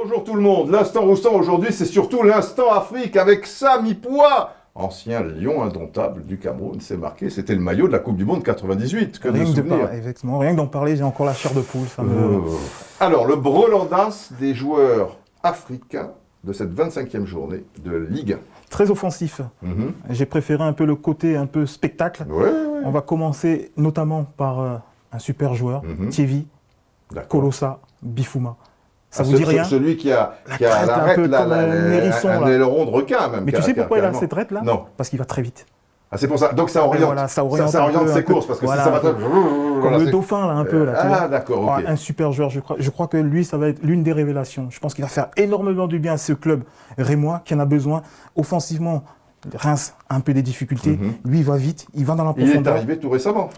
Bonjour tout le monde, l'instant Roustan aujourd'hui c'est surtout l'instant Afrique avec Samy Poua, ancien lion indomptable du Cameroun, c'est marqué, c'était le maillot de la Coupe du Monde 98, que de souvenirs. Effectivement, rien que d'en parler, j'ai encore la chair de poule. Alors le brelandas des joueurs africains de cette 25e journée de Ligue 1. Très offensif. J'ai préféré un peu le côté un peu spectacle. On va commencer notamment par un super joueur, Thievi, Colossa, Bifouma. Ça vous dit rien? Celui qui a la un aileron de requin même. Mais tu sais pourquoi il a cette raie là? Non. Parce qu'il va très vite. Ah, c'est pour ça. Donc ça oriente, voilà, ça oriente ses courses parce que voilà, si ça va comme le dauphin là un peu là. Ah d'accord. Ok. Un super joueur, je crois que lui ça va être l'une des révélations. Je pense qu'il va faire énormément du bien à ce club rémois qui en a besoin offensivement. Reims a un peu des difficultés. Lui, il va vite, il va dans la profondeur.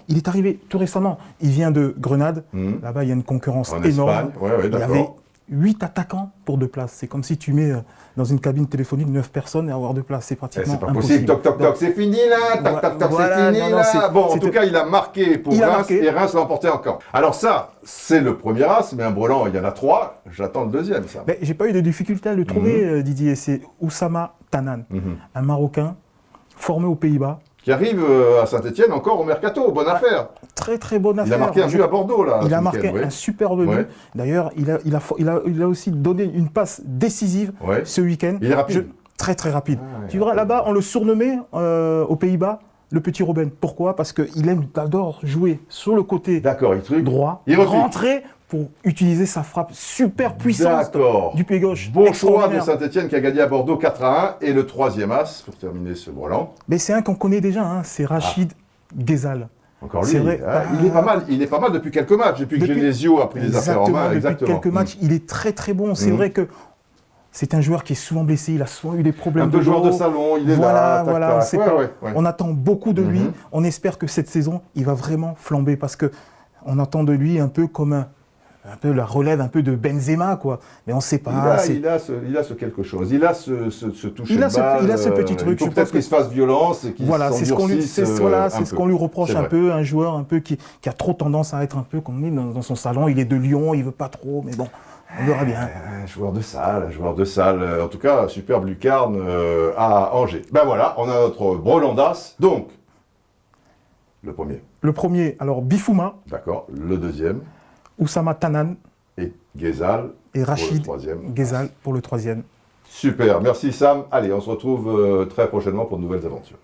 Il est arrivé tout récemment. Il vient de Grenade. Là-bas, il y a une concurrence énorme. Il y avait 8 attaquants pour 2 places. C'est comme si tu mets dans une cabine téléphonique 9 personnes et avoir 2 places. C'est pratiquement pas impossible. Possible. Toc, toc, toc, c'est fini là. Toc, toc, toc, c'est fini là. Bon, en tout cas, il a marqué pour Reims et Reims l'a emporté encore. Alors ça, c'est le premier as, mais un brelan, il y en a 3. J'attends le deuxième, ça. J'ai pas eu de difficulté à le trouver, Didier. C'est Oussama Tanan, un Marocain formé aux Pays-Bas. Qui arrive à Saint-Etienne encore au mercato, bonne affaire. Très très bonne affaire. Il a marqué un but à Bordeaux là. Il a marqué un superbe but. D'ailleurs, il a aussi donné une passe décisive ce week-end. Il est rapide. Très très rapide. Tu verras là-bas, on le surnommait aux Pays-Bas le petit Robben. Pourquoi? Parce qu'il adore jouer sur le côté droit, rentrer pour utiliser sa frappe super puissante du pied gauche. Bon choix de Saint-Etienne qui a gagné à Bordeaux 4-1. Et le troisième as, pour terminer ce brelan. Mais c'est un qu'on connaît déjà, c'est Rachid Ghezal. Encore lui, vrai. Il est pas mal depuis quelques matchs, depuis que Genesio a pris les affaires en main. Depuis quelques matchs, il est très très bon. C'est vrai que c'est un joueur qui est souvent blessé, il a souvent eu des problèmes de joueur de salon, il est là. On attend beaucoup de lui. On espère que cette saison, il va vraiment flamber parce que on attend de lui un peu comme un peu la relève un peu de Benzema, quoi. Mais on ne sait pas. Il a ce quelque chose. Il a ce toucher de balle. Il a ce petit truc. Il faut peut-être qu'il se fasse violence et qu'il s'endurcisse c'est ce qu'on lui reproche un peu. Un joueur un peu qui a trop tendance à être un peu comme lui dans son salon. Il est de Lyon, il veut pas trop, mais bon, on verra bien. Un joueur de salle. En tout cas, superbe lucarne à Angers. Ben voilà, on a notre brelandas. Donc, le premier. Le premier, alors Bifouma. D'accord. Le deuxième. Oussama Tanan et Ghezal et Rachid Ghezal pour le troisième. Super, merci Sam. Allez, on se retrouve très prochainement pour de nouvelles aventures.